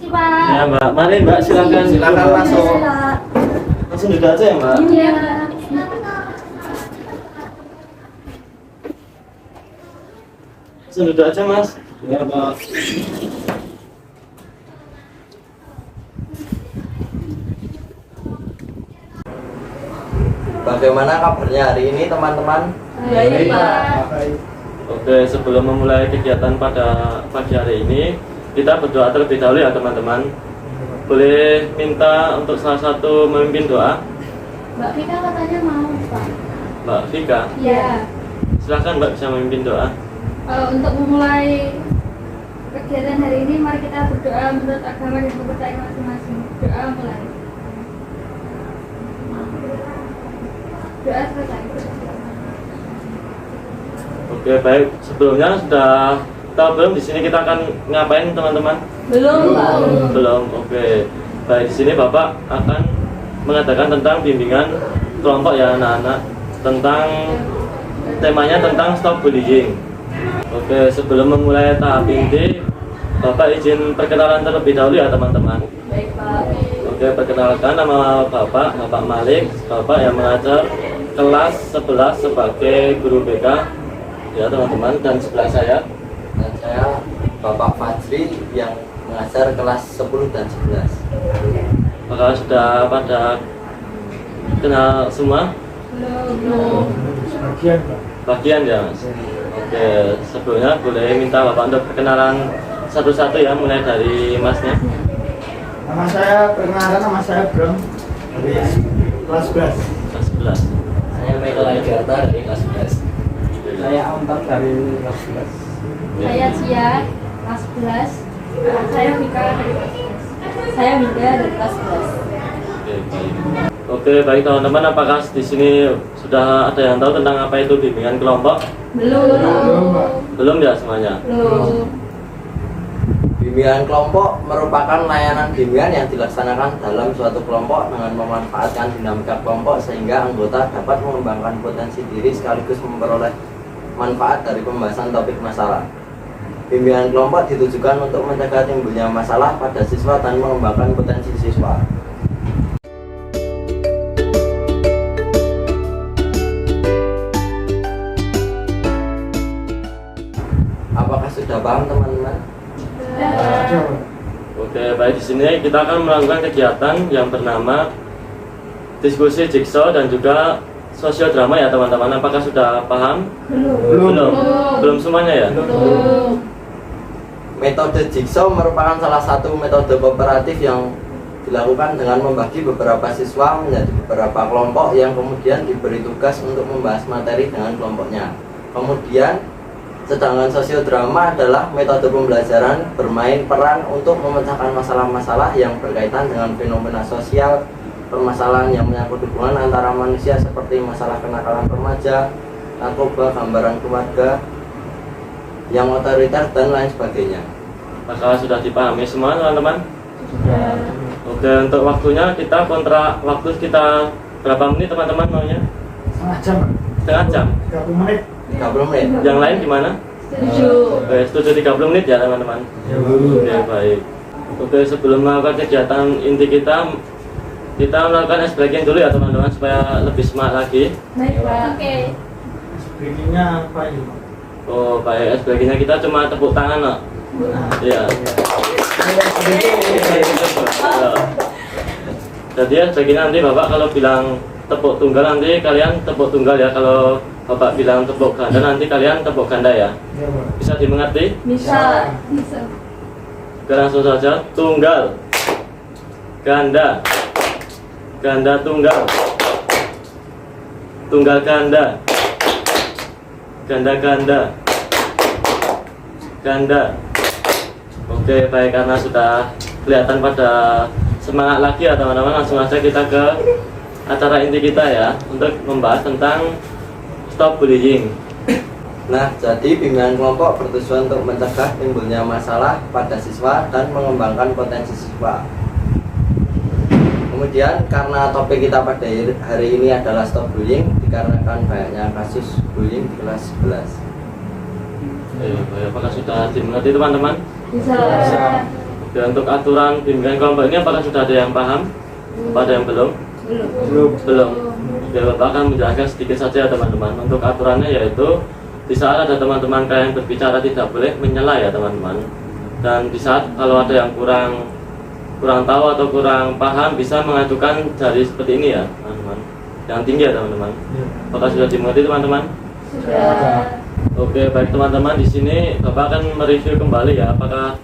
Pak. Ya Mbak, mari Mbak silakan masuk. Langsung duduk aja ya Mbak. Iya. Langsung duduk aja Mas. Ya Mbak. Bagaimana kabarnya hari ini teman-teman? Baik Pak. Oke, sebelum memulai kegiatan pada pagi hari ini, kita berdoa terlebih dahulu ya teman-teman. Boleh minta untuk salah satu memimpin doa? Mbak Vika katanya mau Pak. Mbak Vika, Iya. silakan Mbak bisa memimpin doa. Untuk memulai kegiatan hari ini, mari kita berdoa menurut agama dan kepercayaan masing-masing. Doa mulai. Doa selesai. Oke, baik. Sebelumnya sudah tahu belum di sini kita akan ngapain teman-teman? Belum Pak. Belum. Oke. Baik, di sini Bapak akan mengadakan tentang bimbingan kelompok ya anak-anak, tentang temanya tentang stop bullying. Oke, sebelum memulai tahap inti, Bapak izin perkenalan terlebih dahulu ya teman-teman. Baik Pak. Oke, perkenalkan nama Bapak Malik, Bapak yang mengajar kelas 11 sebagai guru BK ya teman-teman, dan sebelah saya Dan saya Bapak Fajri yang mengajar kelas 10 dan 11. apakah sudah pada kenal semua? Belum. Bagian ya Mas. Oke, sebelumnya boleh minta Bapak untuk perkenalan satu-satu ya, mulai dari Masnya. Nama saya Bram dari kelas 11. Kelas 11. Saya Michael Agarta dari kelas 11. Saya Antar dari kelas 11. Saya Cia, kelas 11. Saya Vika dari kelas 11. Saya Mida dari kelas 11. Oke, baik. Oke, baik teman-teman, apakah di sini sudah ada yang tahu tentang apa itu bimbingan kelompok? Belum. Belum ya semuanya? Belum. Bimbingan kelompok merupakan layanan bimbingan yang dilaksanakan dalam suatu kelompok dengan memanfaatkan dinamika kelompok sehingga anggota dapat mengembangkan potensi diri sekaligus memperoleh manfaat dari pembahasan topik masalah. Bimbingan kelompok ditujukan untuk mencegah timbulnya masalah pada siswa dan mengembangkan potensi siswa. Apakah sudah paham teman-teman? Oke, baik, di sini kita akan melakukan kegiatan yang bernama diskusi jigsaw dan juga sosiodrama ya teman-teman. Apakah sudah paham? Belum. Belum semuanya ya? Belum. Metode jigsaw merupakan salah satu metode kooperatif yang dilakukan dengan membagi beberapa siswa menjadi beberapa kelompok yang kemudian diberi tugas untuk membahas materi dengan kelompoknya. Kemudian, sedangkan sosiodrama adalah metode pembelajaran bermain peran untuk memecahkan masalah-masalah yang berkaitan dengan fenomena sosial, permasalahan yang menyangkut hubungan antara manusia seperti masalah kenakalan remaja, narkoba, gambaran keluarga yang otoriter dan lain sebagainya. Apakah sudah dipahami semua teman-teman? Oke, untuk waktunya kita kontrak waktu kita berapa menit teman-teman maunya? Setengah jam. Setengah jam? 30 menit. 30 menit. Yang lain gimana? Setuju. Oke, setuju 30 menit ya teman-teman? Oke, baik. Oke, sebelum melakukan kegiatan inti kita melakukan ice breaking dulu ya teman-teman supaya lebih semangat lagi. Baik Pak. Oke. Breakingnya apa ini? Oh, baik, ice breakingnya kita cuma tepuk tangan loh. Iya. Jadi ice breaking nanti Bapak kalau bilang tepuk tunggal nanti kalian tepuk tunggal ya. Kalau Bapak bilang tepuk ganda nanti kalian tepuk ganda ya. Bisa dimengerti? Bisa. Bisa. Oke, langsung saja. Tunggal, ganda, ganda tunggal, tunggal ganda, ganda ganda, ganda. Oke, baik, karena sudah kelihatan pada semangat lagi ya teman-teman, langsung aja kita ke acara inti kita ya untuk membahas tentang stop bullying. Nah, jadi bimbingan kelompok bertujuan untuk mencegah timbulnya masalah pada siswa dan mengembangkan potensi siswa. Kemudian karena topik kita pada hari ini adalah stop bullying, dikarenakan banyaknya kasus bullying di kelas 11. Apakah sudah dimengerti teman-teman? Bisa. Oke, untuk aturan bimbingan kelompok ini apakah sudah ada yang paham? Apa ada yang belum? Belum. Oke, Bapak akan menjelaskan sedikit saja teman-teman. Untuk aturannya yaitu di saat ada teman-teman kalian berbicara tidak boleh menyela ya teman-teman. Dan di saat kalau ada yang kurang tahu atau kurang paham bisa mengajukan jari seperti ini ya teman-teman. Yang tinggi ya teman-teman. Apakah sudah dimengerti teman-teman? Sudah. Oke, baik teman-teman, di sini Bapak akan mereview kembali ya. Apakah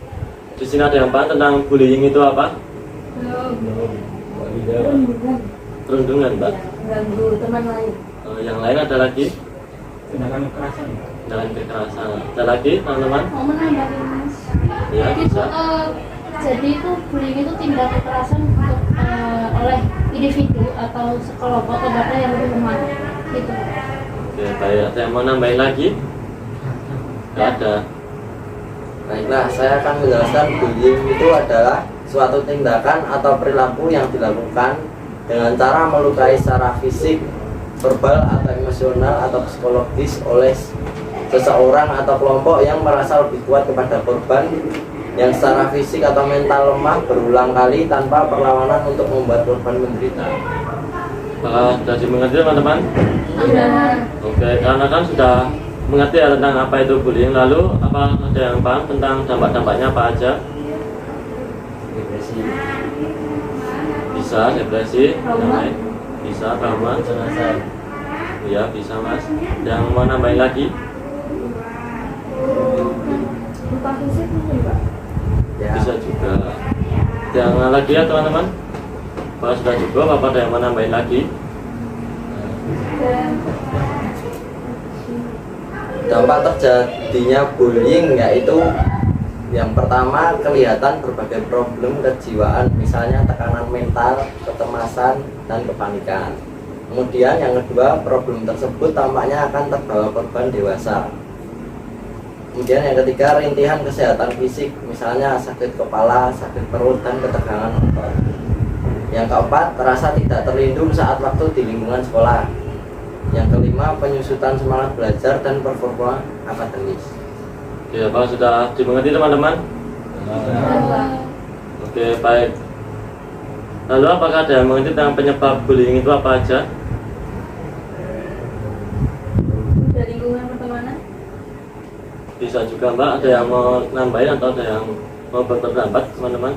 di sini ada yang paham tentang bullying itu apa? Perundungan, Pak. Ganggu teman lain. Yang lain ada lagi? Tindakan kekerasan. Tindakan kekerasan. Ada lagi, teman-teman? Mau menambahin Mas? Ya, Itu, bisa. jadi itu bullying itu tindak kekerasan untuk oleh individu atau sekelompok atau bahkan yang lebih lemah gitu. Oke, baik. Ada yang mau nambahin lagi? Tidak ada. Baiklah, saya akan menjelaskan bullying itu adalah suatu tindakan atau perilaku yang dilakukan dengan cara melukai secara fisik, verbal atau emosional atau psikologis oleh seseorang atau kelompok yang merasa lebih kuat kepada korban yang secara fisik atau mental lemah berulang kali tanpa perlawanan untuk membuat korban menderita. Apakah sudah dimengerti teman-teman? Sudah. Oke, karena kan sudah mengerti ya tentang apa itu bullying, lalu apa ada yang paham tentang dampak-dampaknya apa aja? Depresi, Bisa depresi, yang Trauma. lain bisa trauma, kecemasan, ya bisa Mas. Yang mau nambahin lagi? Luka fisik mungkin Pak. ya. Bisa juga. Yang lagi ya teman-teman? Apakah sudah cukup? Apa ada yang mau nambahin lagi? Dan Dampak terjadinya bullying yaitu yang pertama kelihatan berbagai problem kejiwaan, misalnya tekanan mental, kecemasan, dan kepanikan. Kemudian yang kedua, problem tersebut tampaknya akan terbawa korban dewasa. Kemudian yang ketiga, rintihan kesehatan fisik, misalnya sakit kepala, sakit perut, dan ketegangan otot. Yang keempat, terasa tidak terlindung saat waktu di lingkungan sekolah. Yang kelima, penyusutan semangat belajar dan performa akademis. Oke, apakah sudah dimengerti teman-teman? Oke, baik. Lalu apakah ada yang mengerti tentang penyebab bullying itu apa aja? dari lingkungan pertemanan. Bisa juga Mbak, ada yang mau nambahin atau ada yang mau berpendapat teman-teman?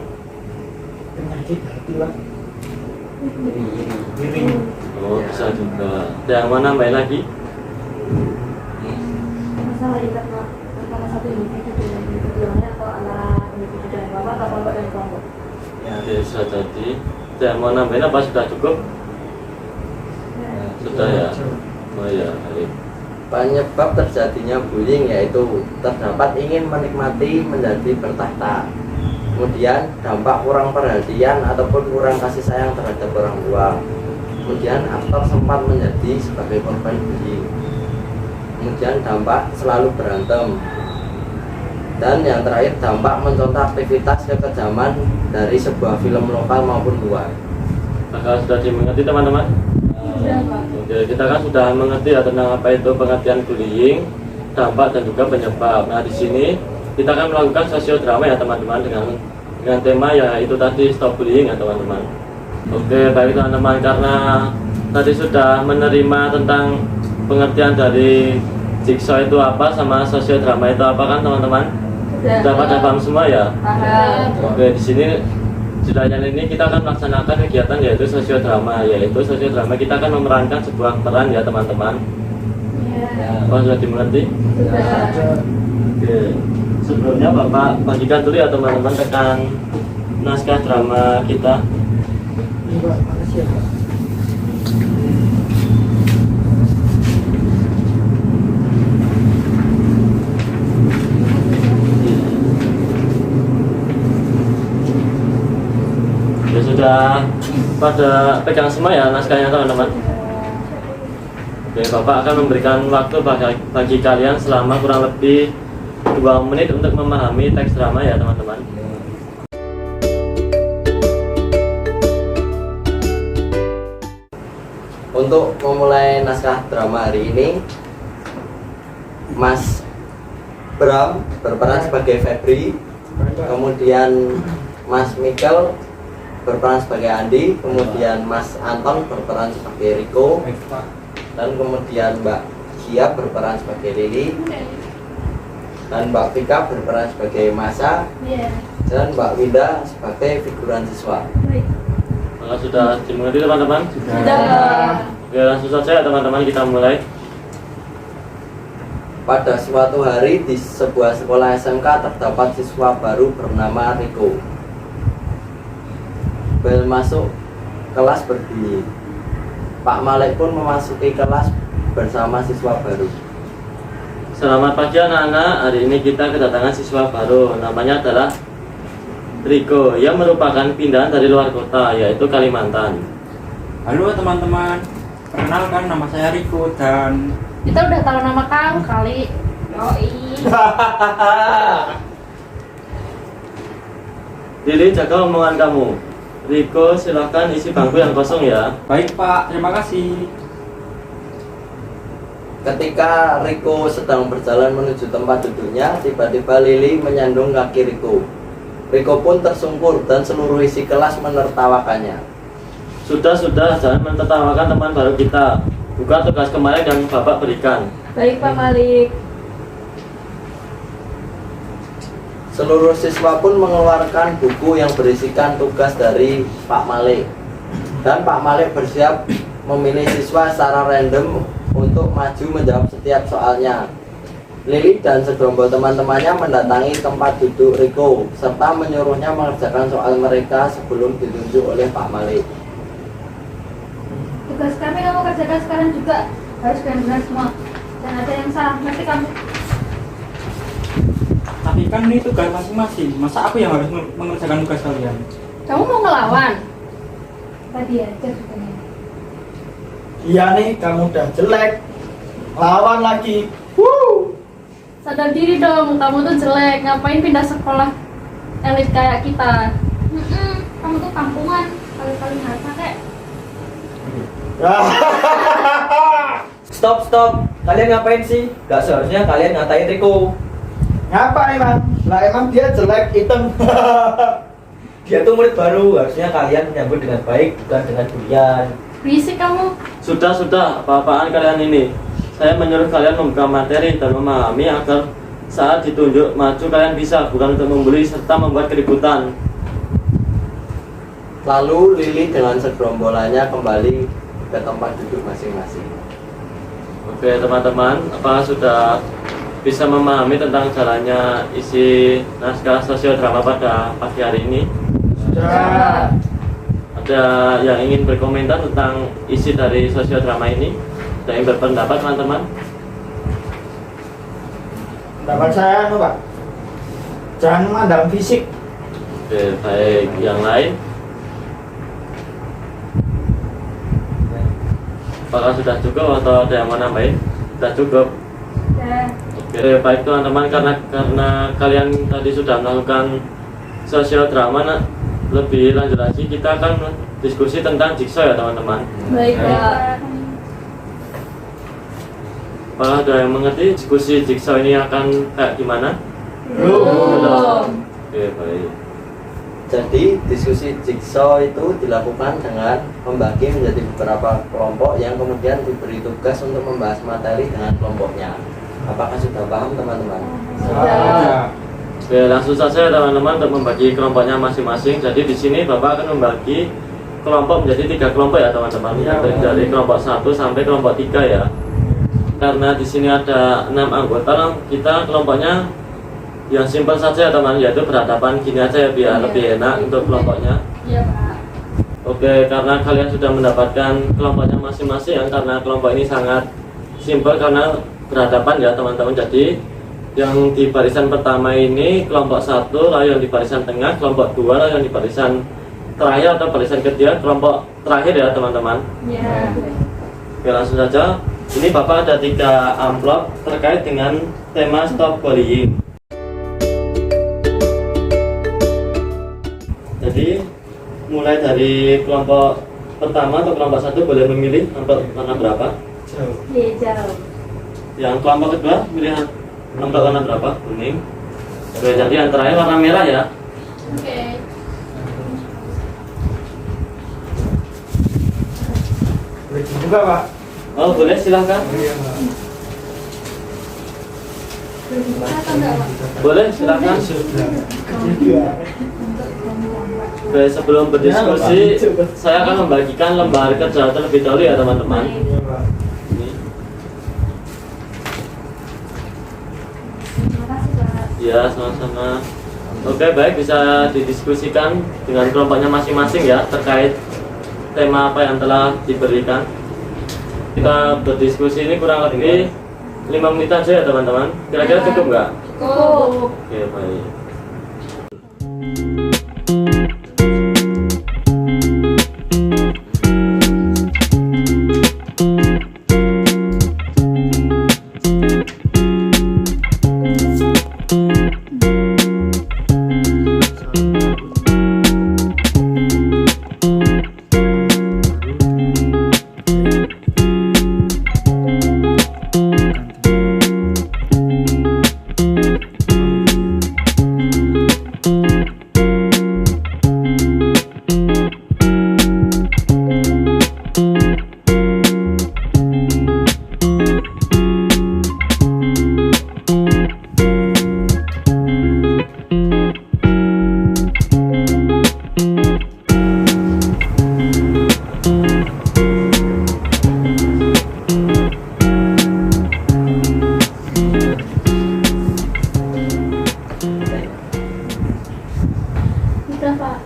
Penyakit hati Pak. Iri. Oh, bisa juga. Ada yang mau nambahin lagi? Masalah internal antara satu individu dengan individu yang lain atau antara individu dan kelompok atau kelompok dan kelompok. Oke, bisa jadi. Ada yang mau nambahin apa sudah cukup? Sudah ya? Oh ya, baik. Penyebab terjadinya bullying yaitu terdapat ingin menikmati menjadi bertahta. Kemudian dampak kurang perhatian ataupun kurang kasih sayang terhadap orang tua. Kemudian aktor sempat menjadi sebagai korban bullying. Kemudian dampak selalu berantem. Dan yang terakhir, dampak mencontoh aktivitas kekejaman dari sebuah film lokal maupun luar. Apakah sudah dimengerti teman-teman? Sudah Pak. Oke, kita kan sudah mengerti ya tentang apa itu pengertian bullying, dampak dan juga penyebab. Nah, di sini kita akan melakukan sosiodrama ya teman-teman dengan tema ya itu tadi stop bullying ya teman-teman. Oke, baik teman-teman, karena tadi sudah menerima tentang pengertian dari jigsaw itu apa sama sosiodrama itu apa kan teman-teman? Sudah pada paham semua ya? Paham. Oke, di sini Sudahan ini kita akan melaksanakan kegiatan yaitu sosiodrama. Yaitu sosiodrama kita akan memerankan sebuah peran ya teman-teman. Ya. Oh, sudah dimengerti? Sudah. Oke. Sebelumnya Bapak bagikan dulu ya teman-teman rekan naskah drama kita. Ini Pak, makasih ya Pak. Ya sudah pada pegang semua ya naskahnya teman-teman. Oke, Bapak akan memberikan waktu bagi kalian selama kurang lebih 2 menit untuk memahami teks drama ya teman-teman. Untuk memulai naskah drama hari ini, Mas Bram berperan sebagai Febri, kemudian Mas Mikel berperan sebagai Andi, kemudian Mas Anton berperan sebagai Riko, Baik Pak. dan kemudian Mbak Gia berperan sebagai Lili, dan Mbak Vika berperan sebagai Masa, Iya. dan Mbak Winda sebagai figuran siswa. Baik. Maka sudah dimengerti teman-teman? Sudah. Oke, langsung saja ya teman-teman, kita mulai. Pada suatu hari di sebuah sekolah SMK terdapat siswa baru bernama Riko. Bel masuk kelas berbunyi. Pak Malik pun memasuki kelas bersama siswa baru. Selamat pagi anak-anak, hari ini kita kedatangan siswa baru. Namanya adalah Riko, yang merupakan pindahan dari luar kota, yaitu Kalimantan. Halo teman-teman, perkenalkan nama saya Riko dan Kita udah tahu nama kamu kali. Yoi. Lili, jaga omongan kamu. Riko, silahkan isi bangku yang kosong ya. baik Pak, terima kasih. Ketika Riko sedang berjalan menuju tempat duduknya, tiba-tiba Lili menyandung kaki Riko. Riko pun tersungkur dan seluruh isi kelas menertawakannya. Sudah, jangan mentertawakan teman baru kita. Buka tugas kemarin yang Bapak berikan. Baik Pak Malik. Seluruh siswa pun mengeluarkan buku yang berisikan tugas dari Pak Malik. Dan Pak Malik bersiap memilih siswa secara random untuk maju menjawab setiap soalnya. Lili dan segerombol teman-temannya mendatangi tempat duduk Riko serta menyuruhnya mengerjakan soal mereka sebelum ditunjuk oleh Pak Malik. Tugas kami kamu kerjakan sekarang juga. Harus benar-benar semua. Jangan ada yang salah. Nanti kamu. Tapi kan ini tugas masing-masing, masa aku yang harus mengerjakan tugas kalian? Kamu mau ngelawan? Tadi aja juga. Iya nih, kamu udah jelek. Lawan lagi. Sadar diri dong, kamu tuh jelek. Ngapain pindah sekolah elit kayak kita? Kamu tuh kampungan. Kali-kali nggak pakai. Stop. Kalian ngapain sih? Gak seharusnya kalian ngatain Riko. Ngapa emang? Lah emang dia jelek, hitam. Dia tuh murid baru, harusnya kalian menyambut dengan baik, bukan dengan durian. Berisik kamu. Sudah, apa-apaan kalian ini. Saya menyuruh kalian membuka materi dan memahami agar saat ditunjuk maju kalian bisa, bukan untuk membuli serta membuat keributan. Lalu Lili dengan segerombolannya kembali ke tempat duduk masing-masing. Oke teman-teman, apakah sudah bisa memahami tentang jalannya isi naskah sosiodrama pada pagi hari ini? Sudah. Ada yang ingin berkomentar tentang isi dari sosiodrama ini? Ada yang berpendapat teman-teman? Pendapat saya Pak. Jangan memandang fisik. Oke, baik. Yang lain? Apakah sudah cukup atau ada yang mau nambahin? Sudah cukup. Ya. Oke, baik teman-teman, karena kalian tadi sudah melakukan sosiodrama, lebih lanjut lagi kita akan diskusi tentang jigsaw ya teman-teman. Baik Pak. Apakah ada yang mengerti diskusi jigsaw ini akan kayak gimana? Belum. Oke, baik. Jadi diskusi jigsaw itu dilakukan dengan membagi menjadi beberapa kelompok yang kemudian diberi tugas untuk membahas materi dengan kelompoknya. Apakah sudah paham teman-teman? Sudah. Oke, langsung saja teman-teman untuk membagi kelompoknya masing-masing. Jadi di sini Bapak akan membagi kelompok menjadi 3 kelompok ya teman-teman. Dari kelompok 1 sampai kelompok 3 ya. Karena di sini ada 6 anggota, kita kelompoknya yang simpel saja ya teman, yaitu berhadapan gini aja ya biar lebih enak untuk kelompoknya. Iya Pak. Oke, karena kalian sudah mendapatkan kelompoknya masing-masing, karena kelompok ini sangat simpel karena berhadapan ya teman-teman. Jadi yang di barisan pertama ini kelompok 1, lalu yang di barisan tengah kelompok 2, lalu yang di barisan terakhir atau barisan ketiga kelompok terakhir ya teman-teman. Iya. Oke, langsung saja. Ini Bapak ada 3 amplop terkait dengan tema stop bullying. Jadi mulai dari kelompok pertama atau kelompok 1 boleh memilih amplop warna berapa? Hijau. Yang kelompok kedua pilih amplop warna berapa? Kuning. Oke, jadi yang terakhir warna merah ya. Oke. Boleh dibuka Pak? Oh boleh, silahkan. Iya Pak. Atau enggak, Pak? Boleh, silahkan. Iya. Oke, sebelum berdiskusi, saya akan membagikan lembar kerja terlebih dahulu ya teman-teman. Iya Pak. Ini. Terima kasih, Pak. Ya, sama-sama. Oke, baik, bisa didiskusikan dengan kelompoknya masing-masing ya terkait tema apa yang telah diberikan. Kita berdiskusi ini kurang lebih 5 menit aja ya teman-teman. Kira-kira cukup nggak? Cukup. Oke, baik. Udah, Pak.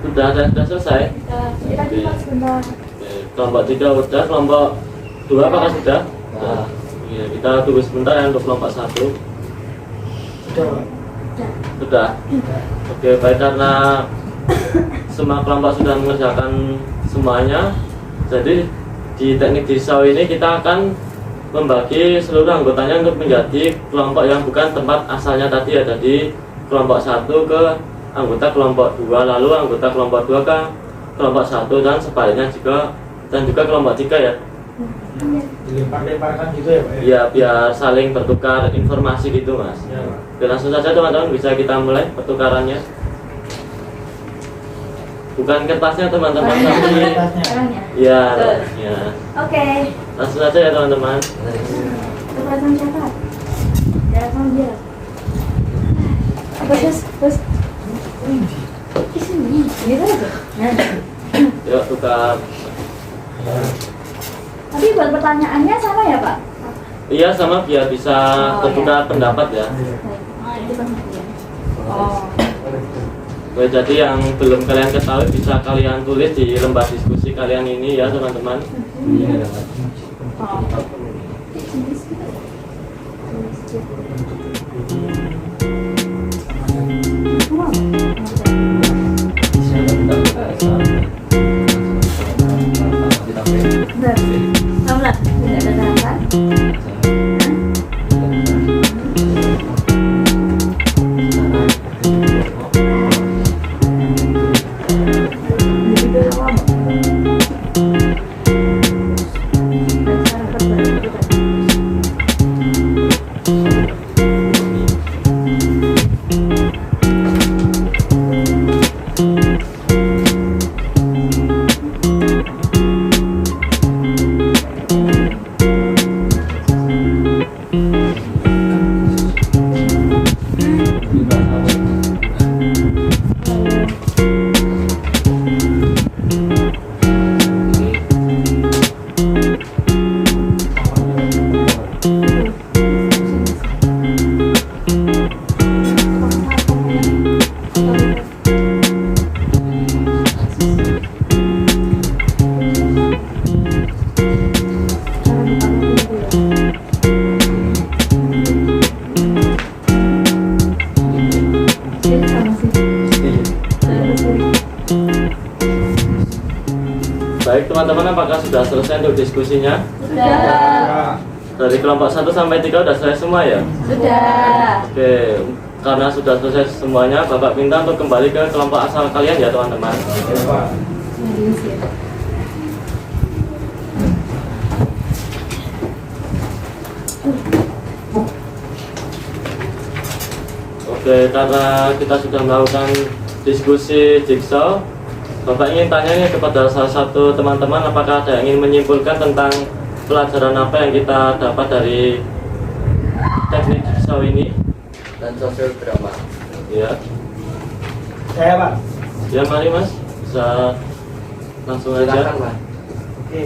Sudah selesai. Kita cepat sebentar. Oke, kelompok 3 udah, kelompok 2 apakah sudah? Nah, Iya, kita tunggu sebentar ya untuk kelompok 1. Sudah Pak. Sudah. Oke, baik, karena semua kelompok sudah mengerjakan semuanya, jadi di teknik Jigsaw ini kita akan membagi seluruh anggotanya untuk menjadi kelompok yang bukan tempat asalnya tadi ya. Jadi kelompok 1 ke anggota kelompok 2, lalu anggota kelompok 2 ke kelompok 1, dan sebaliknya juga, dan juga kelompok 3 ya. Dilempar-lemparkan gitu ya Pak? Ya, biar saling bertukar informasi gitu Mas. Iya Pak. Oke, langsung saja teman-teman, bisa kita mulai pertukarannya. Bukan kertasnya teman-teman, tapi Kertasnya. Caranya. ya, Betul. ya. Oke. Langsung saja ya teman-teman. Keberatan siapa? Ya, kamu dia. Apa terus? Di sini. Gitu aja. Yuk tukar. Tapi buat pertanyaannya sama ya, Pak? Iya, sama, biar bisa Oh, bertukar pendapat ya. Baik. Itu kan ya. Oh. Oke, jadi yang belum kalian ketahui bisa kalian tulis di lembar diskusi kalian ini ya teman-teman. Oh. Benar. Kamu lah, tidak ada harapan. Baik teman-teman, apakah sudah selesai untuk diskusinya? Sudah. Dari kelompok 1 sampai 3 sudah selesai semua ya? Sudah. Oke, karena sudah selesai semuanya, Bapak minta untuk kembali ke kelompok asal kalian ya teman-teman. Iya Pak. Oke, karena kita sudah melakukan diskusi jigsaw, Bapak ingin tanya nih kepada salah satu teman-teman, apakah ada yang ingin menyimpulkan tentang pelajaran apa yang kita dapat dari teknik jigsaw ini? Dan sosial drama. Ya, Saya Pak. ya mari Mas, bisa langsung aja. Silakan Mas. Oke.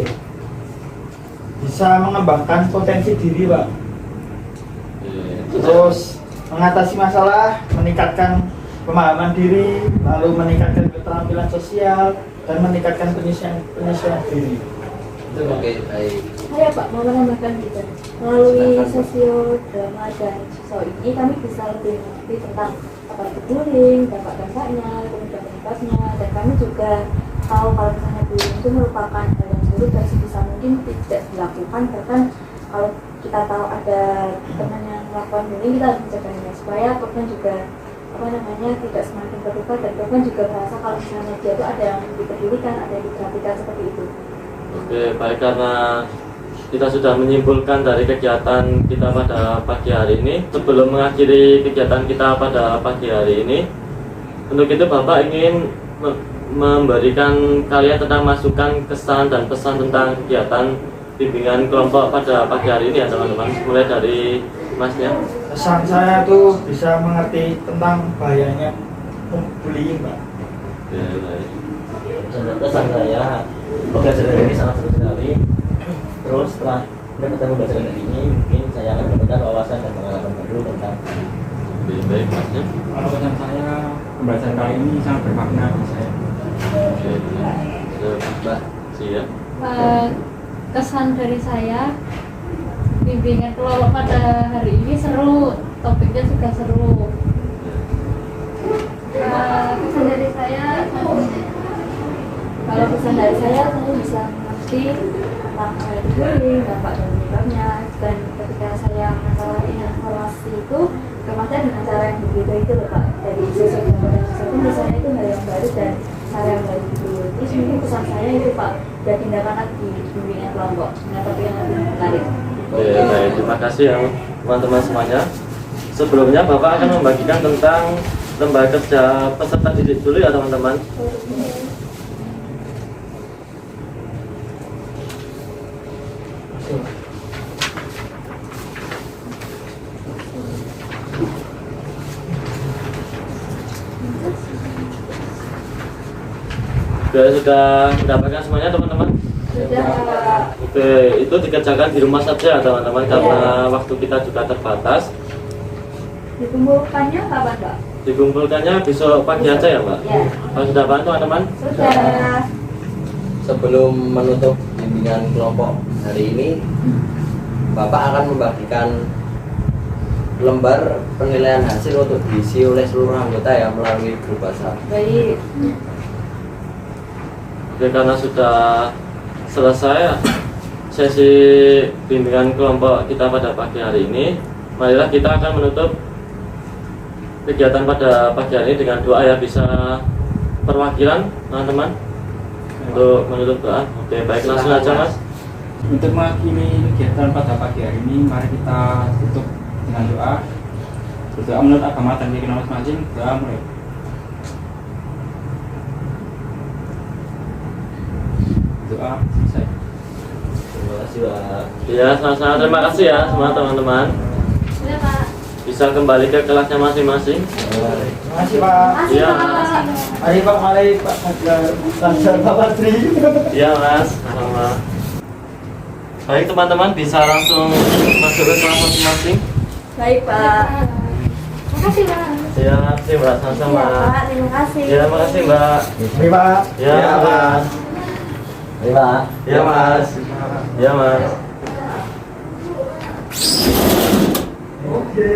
Bisa mengembangkan potensi diri Pak. Terus mengatasi masalah, meningkatkan pemahaman diri, lalu meningkatkan keterampilan sosial, dan meningkatkan penyesuaian diri. Itu Pak. Oke, baik. Saya Pak mau menambahkan gitu. Melalui sosio drama dan jigsaw ini kami bisa lebih mengerti tentang apa itu bullying, dampak-dampaknya, kemudian penyebabnya, dan kami juga tahu kalau misalnya bullying itu merupakan hal yang buruk dan sebisa mungkin tidak dilakukan. Bahkan kalau kita tahu ada teman yang melakukan bullying, kita harus mencegahnya supaya korban juga tidak semakin terluka, dan korban juga merasa kalau misalnya dia itu ada yang dipedulikan, ada yang diperhatikan seperti itu. Oke, baik, karena kita sudah menyimpulkan dari kegiatan kita pada pagi hari ini. Sebelum mengakhiri kegiatan kita pada pagi hari ini, untuk itu Bapak ingin memberikan kalian tentang masukan, kesan, dan pesan tentang kegiatan bimbingan kelompok pada pagi hari ini ya teman-teman. Mulai dari Masnya. Pesan saya tuh bisa mengerti tentang bahayanya bullying Pak. Oke, baik. Pesan saya, pembelajaran ini sangat seru sekali. Terus setelah mendapatkan pembelajaran ini, mungkin saya akan mendapatkan wawasan dan pengalaman baru tentang Oke, baik Masnya. Kalau pesan saya, pembelajaran kali ini sangat bermakna bagi saya. Oke, Mbak Sia. Kesan dari saya, bimbingan kelompok pada hari ini seru, topiknya juga seru. Pesan dari saya, kalau pesan dari saya bisa mengerti tentang bullying, dampak dan penyebabnya, dan ketika saya mengenai informasi itu kemasnya dengan cara yang berbeda itu loh Pak. Dari sisi itu misalnya itu hal yang baru dan cara yang baru itu. Terus mungkin pesan saya itu Pak, dan tindakan lagi bimbingan kelompok dengan topik yang lebih menarik. Oke, baik, terima kasih ya teman-teman semuanya. Sebelumnya Bapak akan membagikan tentang lembaga kerja peserta didik dulu ya teman-teman. Sudah mendapatkan semuanya teman-teman? Sudah. Oke, itu dikerjakan di rumah saja teman-teman, karena waktu kita juga terbatas. Dikumpulkannya kapan Pak? Dikumpulkannya besok pagi aja ya Mbak? Ya. Kalau sudah paham teman-teman? Sudah. Sebelum menutup bimbingan kelompok hari ini, Bapak akan membagikan lembar penilaian hasil untuk diisi oleh seluruh anggota ya melalui grup WhatsApp. Baik. Oke, karena sudah selesai sesi bimbingan kelompok kita pada pagi hari ini, marilah kita akan menutup kegiatan pada pagi hari ini dengan doa ya. Bisa perwakilan teman-teman untuk menutup doa. Oke, baik, langsung aja Mas. Untuk mengakhiri kegiatan pada pagi hari ini, mari kita tutup dengan doa. Berdoa menurut agama dan keyakinan masing-masing. Doa mulai. Doa selesai. terima kasih Pak. Ya, sama-sama, terima kasih ya semua teman-teman. Sudah Pak. Bisa kembali ke kelasnya masing-masing. Terima kasih Pak. Iya. Mari Pak, mari Pak Fajar, Pak Patri. Iya Mas, sama. Baik teman-teman, bisa langsung masuk ke kelas masing-masing. Baik Pak. Makasih Pak. Ya, terima kasih sama-sama. Iya Pak, terima kasih. Ya, makasih Mbak. Mari Pak. Ya, Mas. Mari Pak. Ya Mas. Ya Mas. Oke.